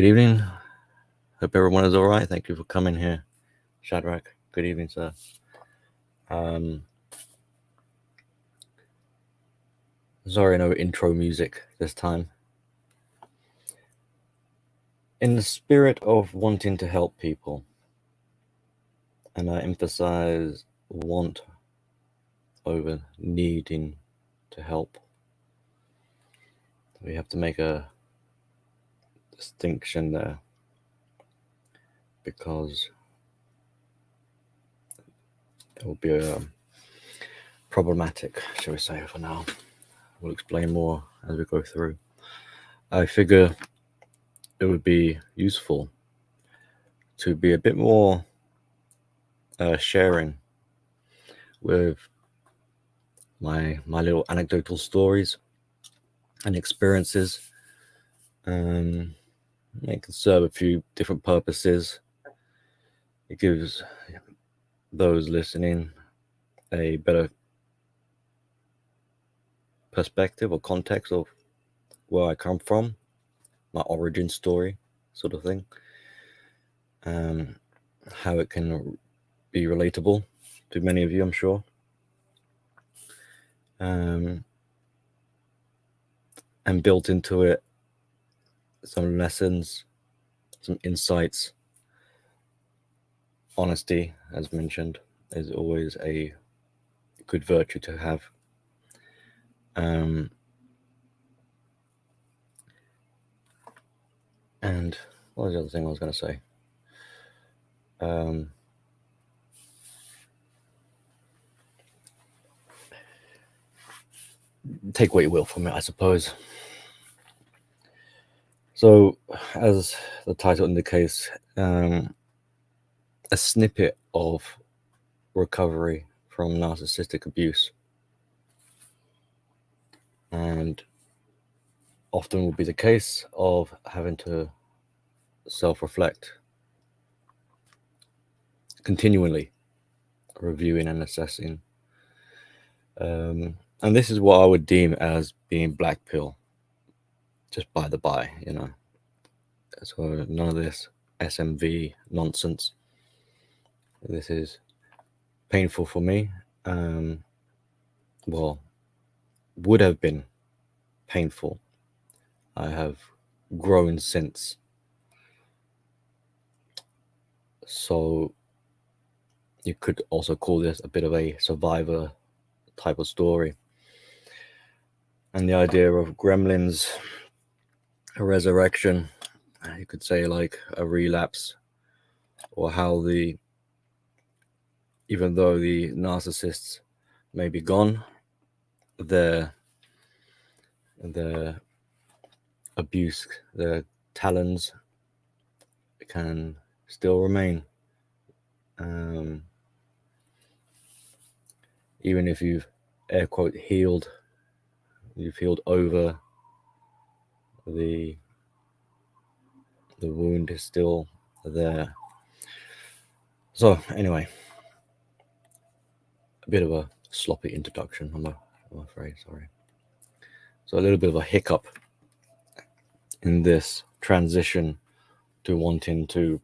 Good evening. Hope everyone is all right. Thank you for coming here, Shadrach. Good evening, sir. Sorry, no intro music this time. In the spirit of wanting to help people, and I emphasize want over needing to help, we have to make a distinction there, because it will be problematic, shall we say, for now. We'll explain more as we go through. I figure it would be useful to be a bit more sharing with my little anecdotal stories and experiences. It can serve a few different purposes. It gives those listening a better perspective or context of where I come from, my origin story, sort of thing. How it can be relatable to many of you, I'm sure. And built into it some lessons, some insights. Honesty, as mentioned, is always a good virtue to have. And what was the other thing I was going to say? Take what you will from it, I suppose. So, as the title indicates, a snippet of recovery from narcissistic abuse. And often will be the case of having to self-reflect, continually reviewing and assessing. And this is what I would deem as being Blackpill, just by the by, you know. So none of this SMV nonsense. This is painful for me. Well, would have been painful. I have grown since. So you could also call this a bit of a survivor type of story. And the idea of Gremlins, a resurrection, you could say like a relapse, or how even though the narcissists may be gone, their abuse, their talons can still remain. Even if you've, air quote, healed, you've healed over, the wound is still there. So anyway, a bit of a sloppy introduction, I'm afraid, sorry. So a little bit of a hiccup in this transition to wanting to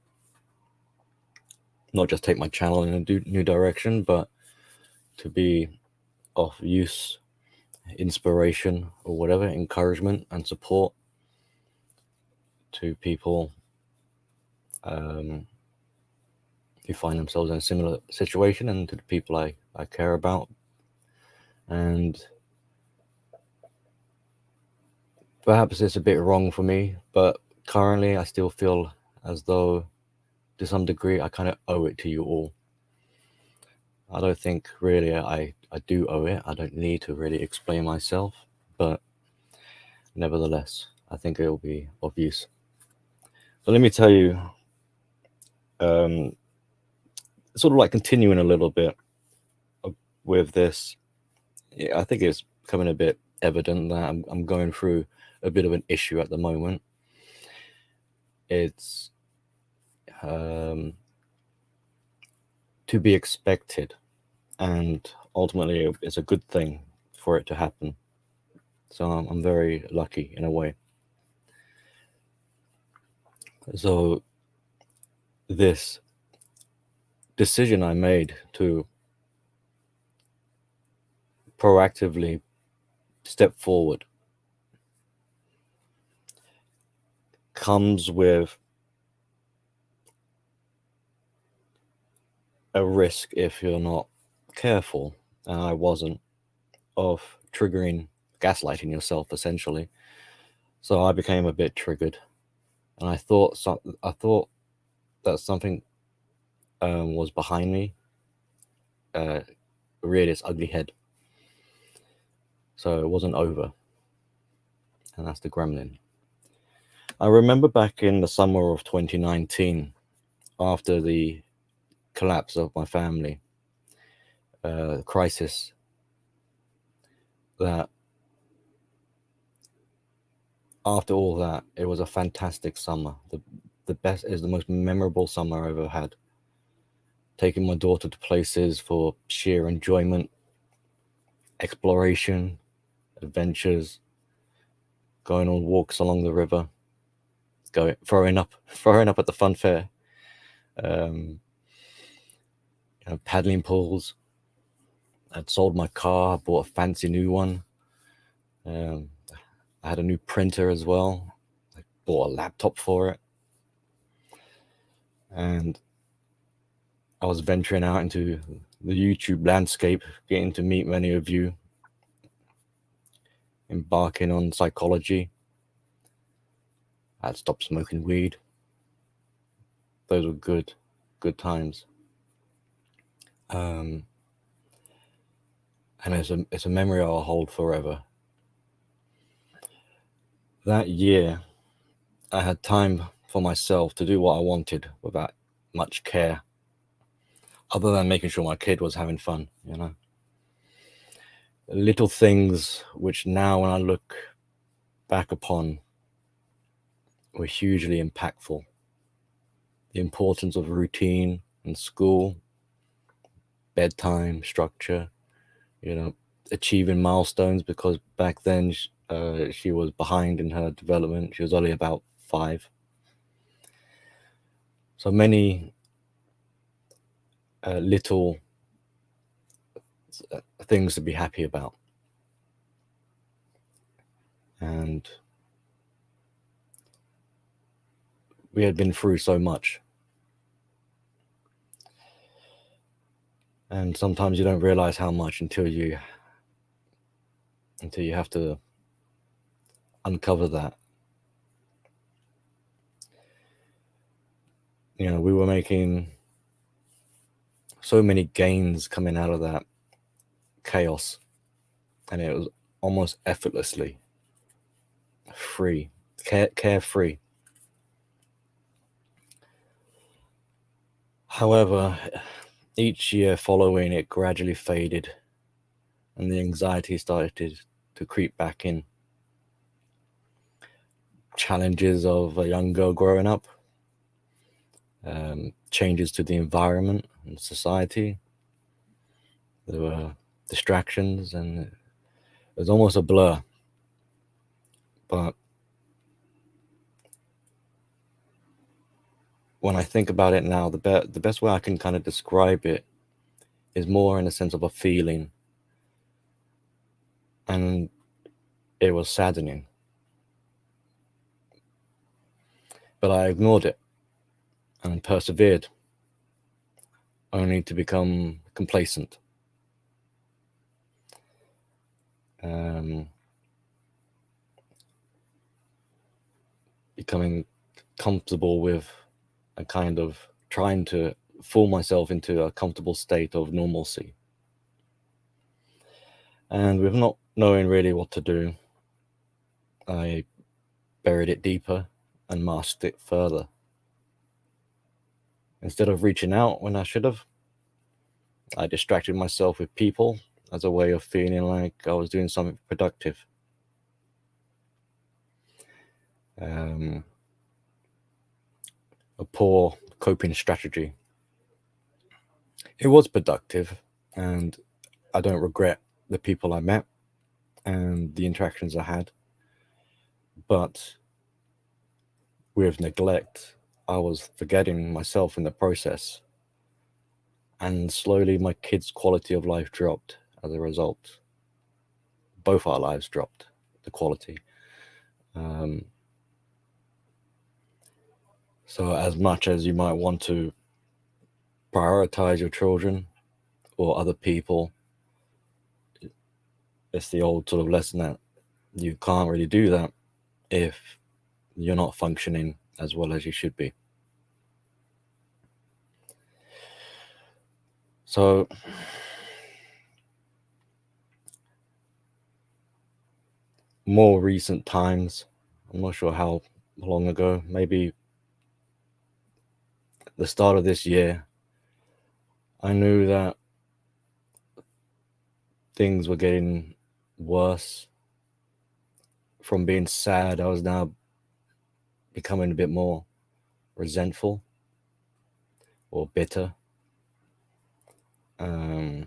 not just take my channel in a new direction, but to be of use, inspiration, or whatever, encouragement and support to people who find themselves in a similar situation, and to the people I care about. And perhaps it's a bit wrong for me, but currently I still feel as though, to some degree, I kind of owe it to you all. I don't think really I do owe it. I don't need to really explain myself, but nevertheless, I think it will be of use. So let me tell you, sort of like continuing a little bit with this. I think it's becoming a bit evident that I'm going through a bit of an issue at the moment. It's to be expected, and ultimately it's a good thing for it to happen. So I'm very lucky in a way. So this decision I made to proactively step forward comes with a risk if you're not careful, and I wasn't, of triggering, gaslighting yourself essentially. So I became a bit triggered, and I thought that something was behind me, reared its ugly head. So it wasn't over, and that's the gremlin. I remember back in the summer of 2019, after the collapse of my family crisis, that after all that, it was a fantastic summer. The best is the most memorable summer I ever had. Taking my daughter to places for sheer enjoyment, exploration, adventures, going on walks along the river, throwing up at the fun fair, paddling pools. I'd sold my car, bought a fancy new one. I had a new printer as well. I bought a laptop for it. And I was venturing out into the YouTube landscape, getting to meet many of you, embarking on psychology. I'd stopped smoking weed. Those were good times. And it's a memory I'll hold forever. That year, I had time for myself to do what I wanted without much care, other than making sure my kid was having fun, Little things which now, when I look back upon, were hugely impactful. The importance of routine in school, bedtime structure, achieving milestones, because back then she was behind in her development. She was only about 5. So many little things to be happy about. And we had been through so much. And sometimes you don't realize how much until you have to uncover that. We were making so many gains coming out of that chaos, and it was almost effortlessly free, carefree. However, each year following, it gradually faded, and the anxiety started to creep back in. Challenges of a young girl growing up, changes to the environment and society. There were distractions, and it was almost a blur. But when I think about it now, the best way I can kind of describe it is more in the sense of a feeling. And it was saddening. But I ignored it and persevered, only to become complacent. Becoming comfortable with a kind of trying to fool myself into a comfortable state of normalcy. And with not knowing really what to do, I buried it deeper and masked it further. Instead of reaching out when I should have, I distracted myself with people as a way of feeling like I was doing something productive. A poor coping strategy. It was productive, and I don't regret the people I met and the interactions I had. But with neglect, I was forgetting myself in the process. And slowly my kids' quality of life dropped as a result. Both our lives dropped, the quality. So as much as you might want to prioritize your children or other people, it's the old sort of lesson that you can't really do that if you're not functioning as well as you should be. So more recent times, I'm not sure how long ago, maybe the start of this year, I knew that things were getting worse. From being sad, I was now becoming a bit more resentful or bitter. And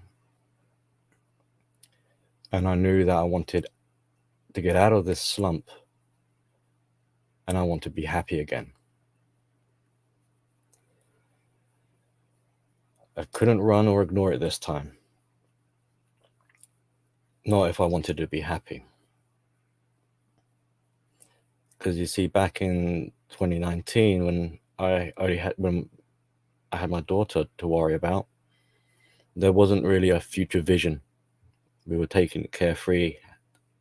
I knew that I wanted to get out of this slump and I want to be happy again. I couldn't run or ignore it this time. Not if I wanted to be happy. Because you see, back in 2019, when I had my daughter to worry about, there wasn't really a future vision. We were taking it carefree,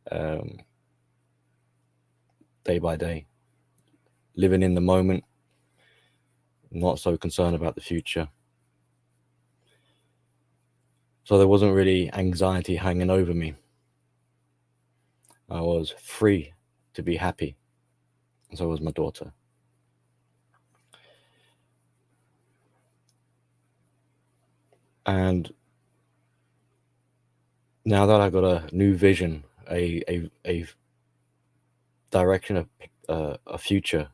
day by day, living in the moment, not so concerned about the future. So there wasn't really anxiety hanging over me. I was free to be happy, and so was my daughter. And now that I've got a new vision, a direction of a future,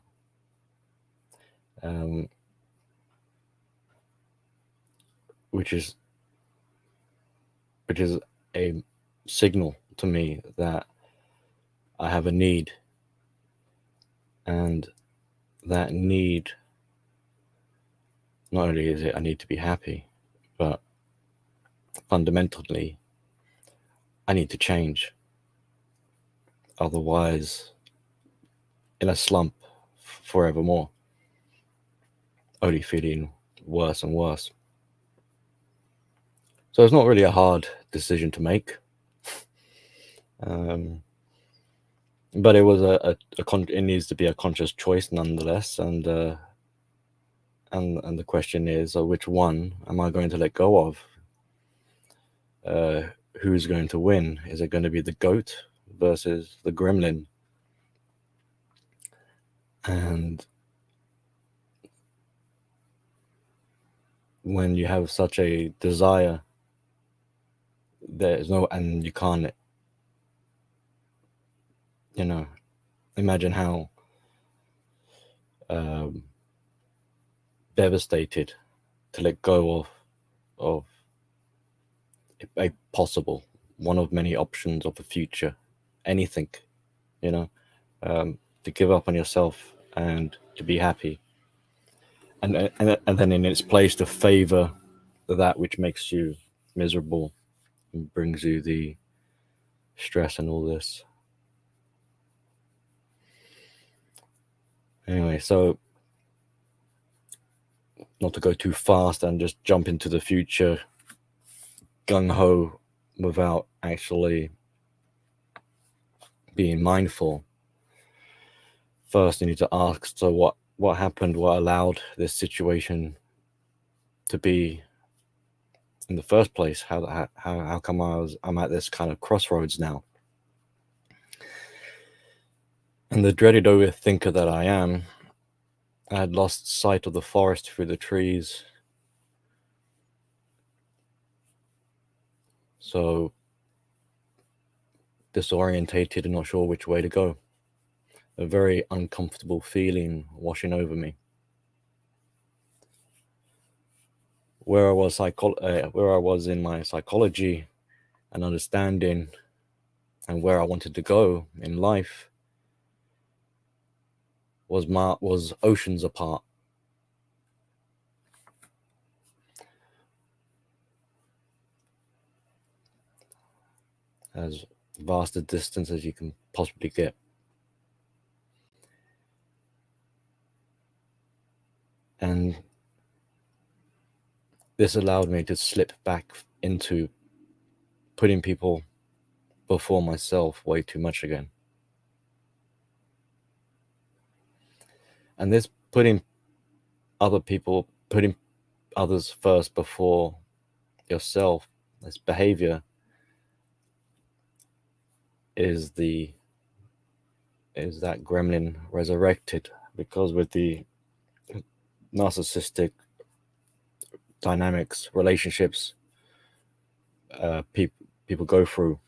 which is a signal to me that I have a need, and that need, not only is it I need to be happy, but fundamentally I need to change. Otherwise, in a slump forevermore, only feeling worse and worse. So it's not really a hard decision to make. But it was it needs to be a conscious choice nonetheless, and the question is, which one am I going to let go of? Who's going to win? Is it going to be the goat versus the gremlin? And when you have such a desire, and you can't, imagine how devastated to let go of a possible one of many options of the future, anything, to give up on yourself and to be happy, and then in its place to favor that which makes you miserable and brings you the stress and all this. Anyway, so not to go too fast and just jump into the future gung-ho without actually being mindful. First, you need to ask, so what happened? What allowed this situation to be in the first place? How come I'm at this kind of crossroads now? And the dreaded overthinker that I am, I had lost sight of the forest through the trees. So disorientated and not sure which way to go. A very uncomfortable feeling washing over me. Where I was in my psychology and understanding, and where I wanted to go in life was oceans apart. as vast a distance as you can possibly get. And this allowed me to slip back into putting people before myself way too much again. And this putting others first before yourself, this behavior is that gremlin resurrected, because with the narcissistic dynamics, relationships people go through,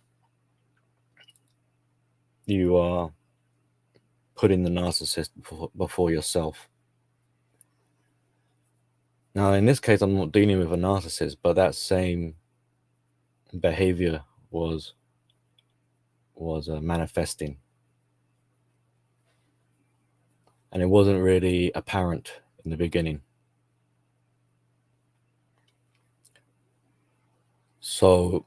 you are putting the narcissist before yourself. Now, in this case, I'm not dealing with a narcissist, but that same behavior was manifesting, and it wasn't really apparent in the beginning. So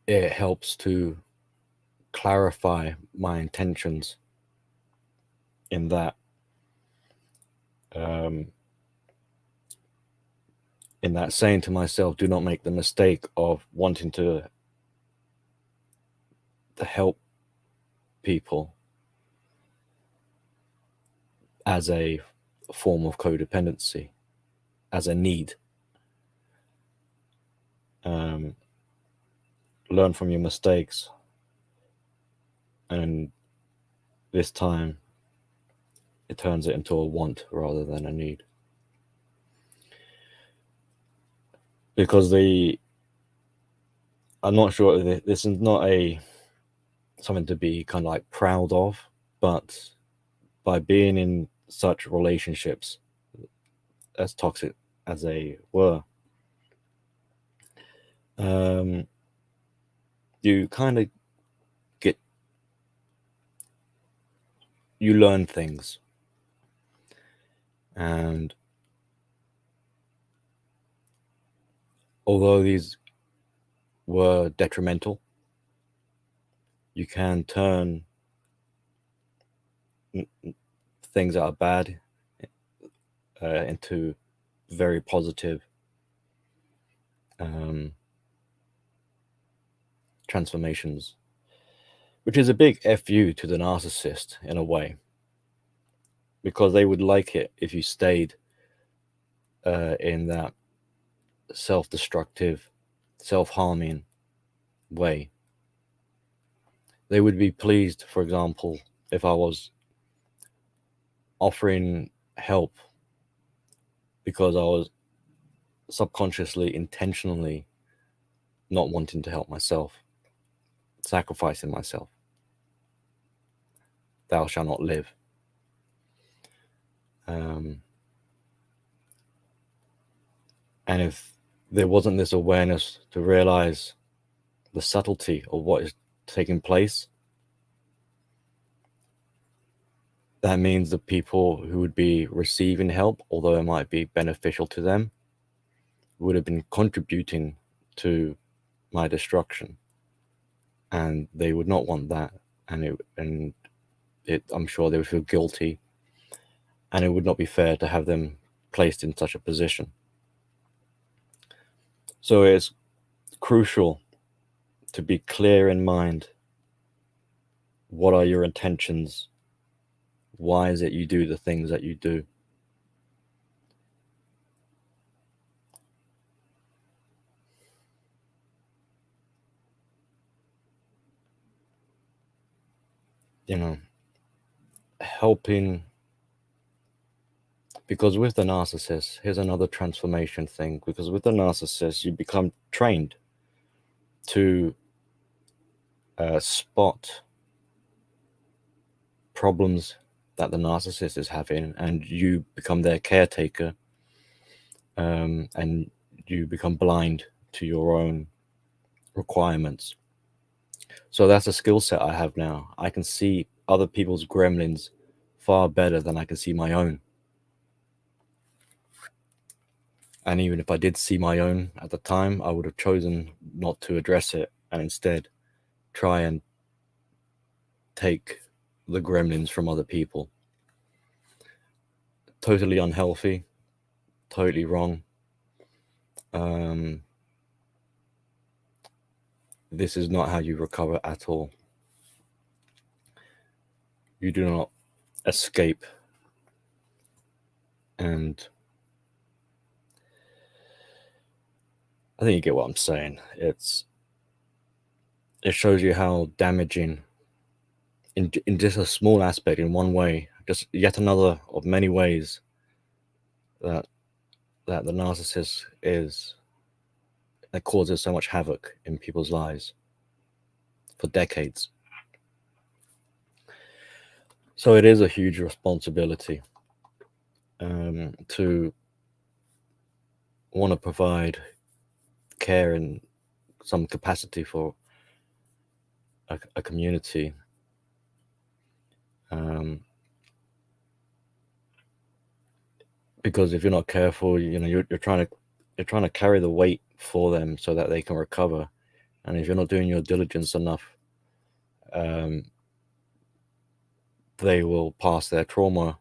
it helps to clarify my intentions in that saying to myself, do not make the mistake of wanting to help people as a form of codependency, as a need. Learn from your mistakes, and this time it turns it into a want rather than a need. Because I'm not sure, this is not something to be kind of like proud of, but by being in such relationships, as toxic as they were, you kind of you learn things, and although these were detrimental, you can turn things that are bad into very positive transformations, which is a big FU to the narcissist in a way, because they would like it if you stayed in that self-destructive, self-harming way. They would be pleased, for example, if I was offering help because I was subconsciously, intentionally not wanting to help myself, sacrificing myself. Thou shalt not live. And if there wasn't this awareness to realize the subtlety of what is taking place, that means the people who would be receiving help, although it might be beneficial to them, would have been contributing to my destruction, and they would not want that. And I'm sure they would feel guilty, and it would not be fair to have them placed in such a position. So it's crucial to be clear in mind. What are your intentions? Why is it you do the things that you do? Helping, because with the narcissist, here's another transformation thing, because with the narcissist, you become trained to spot problems that the narcissist is having, and you become their caretaker, and you become blind to your own requirements. So that's a skill set I have now. I can see other people's gremlins far better than I can see my own. And even if I did see my own at the time, I would have chosen not to address it and instead try and take the gremlins from other people. Totally unhealthy, totally wrong. This is not how you recover at all. You do not escape. And I think you get what I'm saying. It shows you how damaging, in just a small aspect, in one way, just yet another of many ways that the narcissist is, that causes so much havoc in people's lives for decades. So it is a huge responsibility to want to provide care in some capacity for a community. Because if you're not careful, you're trying to carry the weight for them so that they can recover. And if you're not doing your diligence enough, they will pass their trauma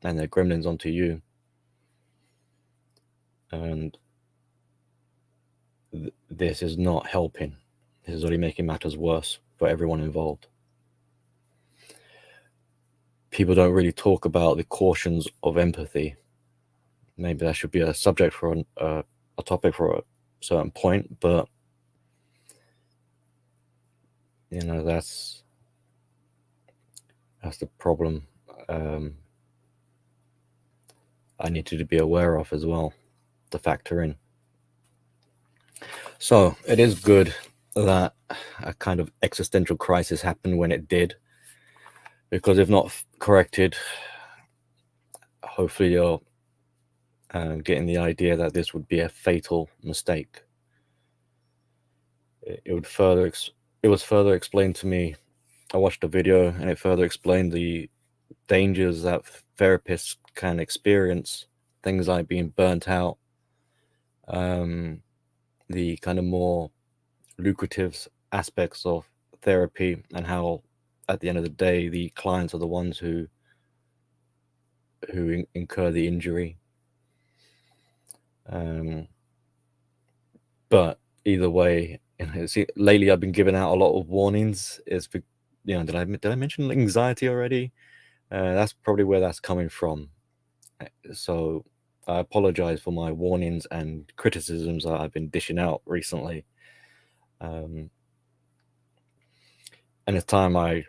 and their gremlins onto you. And this is not helping. This is only making matters worse for everyone involved. People don't really talk about the cautions of empathy. Maybe that should be a subject for a topic for a certain point, but that's the problem. I need to be aware of as well, to factor in. So it is good that a kind of existential crisis happened when it did, because if not corrected, hopefully you're getting the idea that this would be a fatal mistake. It was further explained to me. I watched a video and it further explained the dangers that therapists can experience, things like being burnt out, the kind of more lucrative aspects of therapy, and how at the end of the day the clients are the ones who incur the injury. But either way, lately I've been giving out a lot of warnings. Did I mention anxiety already? That's probably where that's coming from. So I apologize for my warnings and criticisms that I've been dishing out recently. And it's time I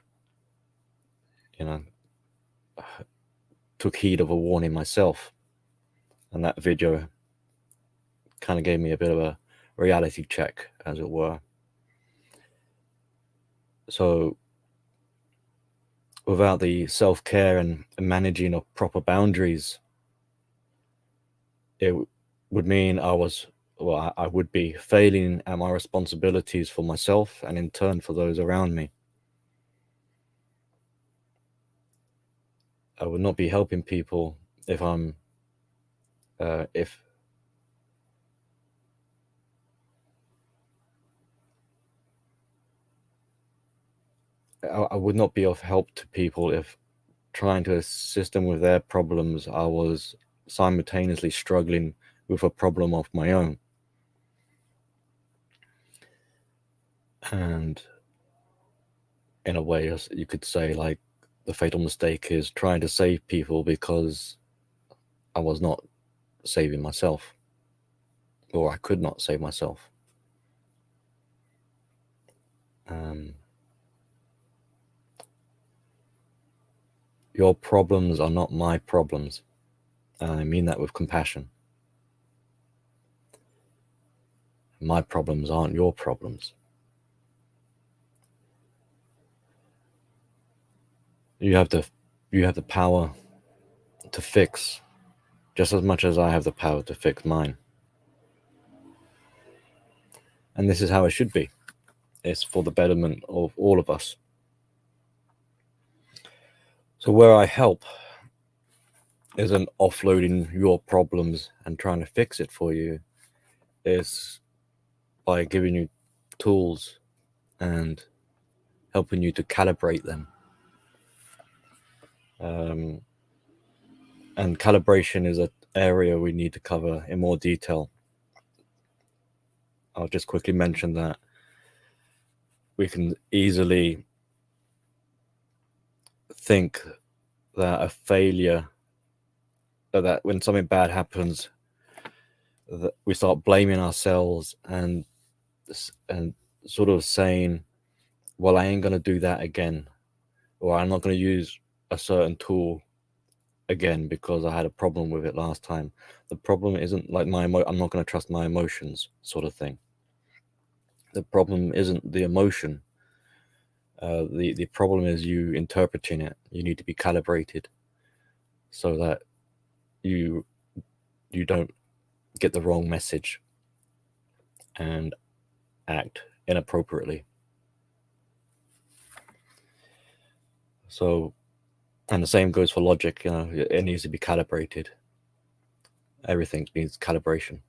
took heed of a warning myself, and that video kind of gave me a bit of a reality check, as it were. So without the self-care and managing of proper boundaries, it would mean I would be failing at my responsibilities for myself and in turn for those around me. I would not be helping people if I would not be of help to people if trying to assist them with their problems, I was simultaneously struggling with a problem of my own. And in a way, you could say, like, the fatal mistake is trying to save people because I was not saving myself, or I could not save myself. Your problems are not my problems, and I mean that with compassion. My problems aren't your problems. You have the power to fix just as much as I have the power to fix mine. And this is how it should be. It's for the betterment of all of us. So where I help isn't offloading your problems and trying to fix it for you. It's by giving you tools and helping you to calibrate them. And calibration is an area we need to cover in more detail. I'll just quickly mention that we can easily think that a failure, that when something bad happens, that we start blaming ourselves and sort of saying, well, I ain't going to do that again, or I'm not going to use a certain tool again because I had a problem with it last time. The problem isn't like I'm not going to trust my emotions sort of thing. The problem isn't the emotion. The problem is you interpreting it. You need to be calibrated so that you don't get the wrong message and act inappropriately. So, and the same goes for logic. It needs to be calibrated. Everything needs calibration.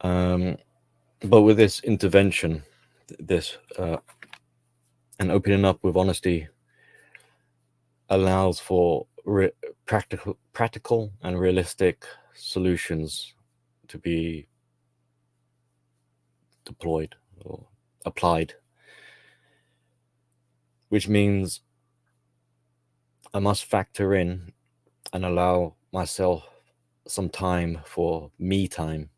But with this intervention, and opening up with honesty allows for practical and realistic solutions to be deployed or applied, which means I must factor in and allow myself some time for me time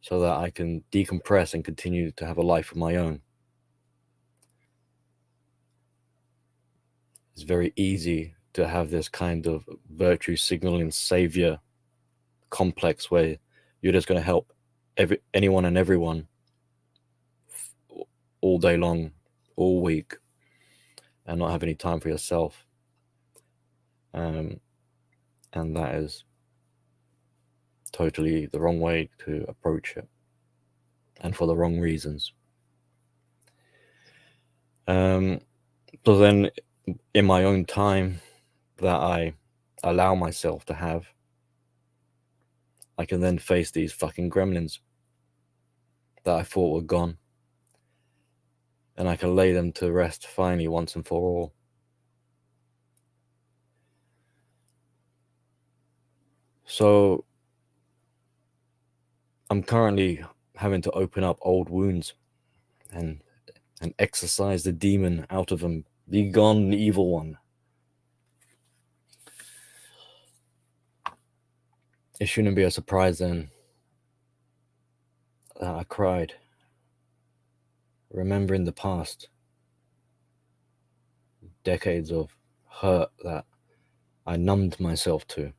so that I can decompress and continue to have a life of my own. It's very easy to have this kind of virtue signaling savior complex where you're just going to help anyone and everyone all day long, all week, and not have any time for yourself. And that is totally the wrong way to approach it, and for the wrong reasons. So then, in my own time that I allow myself to have, I can then face these fucking gremlins that I thought were gone, and I can lay them to rest finally once and for all. So I'm currently having to open up old wounds and exorcise the demon out of them. Be gone, evil one. It shouldn't be a surprise then that I cried, remembering the past, decades of hurt that I numbed myself to.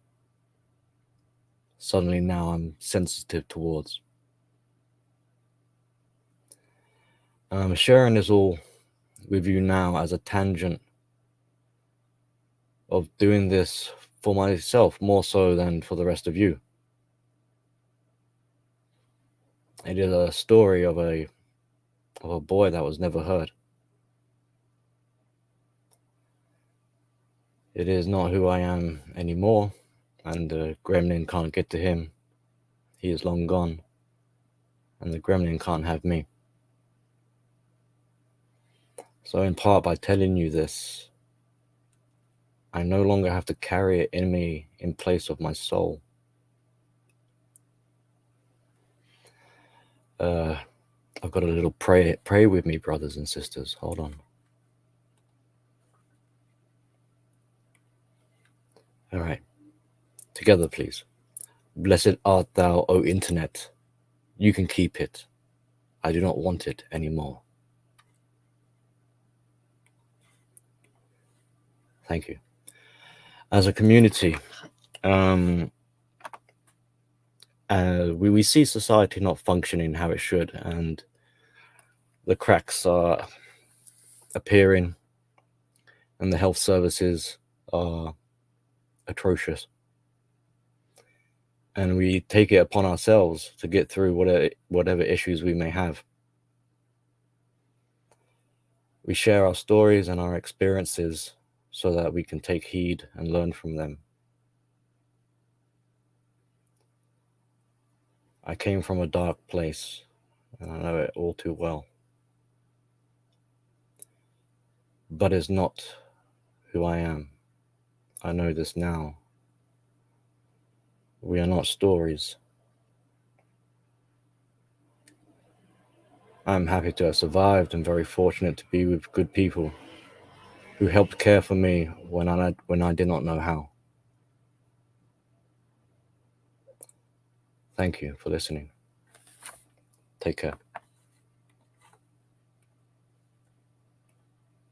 Suddenly now I'm sensitive towards. I'm sharing this all with you now as a tangent of doing this for myself more so than for the rest of you. It is a story of a boy that was never heard. It is not who I am anymore, and the gremlin can't get to him. He is long gone, and the gremlin can't have me. So in part, by telling you this, I no longer have to carry it in me in place of my soul. I've got a little pray with me, brothers and sisters. Hold on. All right. Together, please. Blessed art thou, O internet. You can keep it. I do not want it anymore. Thank you. As a community, we see society not functioning how it should, and the cracks are appearing, and the health services are atrocious. And we take it upon ourselves to get through whatever issues we may have. We share our stories and our experiences so that we can take heed and learn from them. I came from a dark place, and I know it all too well. But it's not who I am. I know this now. We are not stories. I'm happy to have survived and very fortunate to be with good people who helped care for me when I did not know how. Thank you for listening. Take care.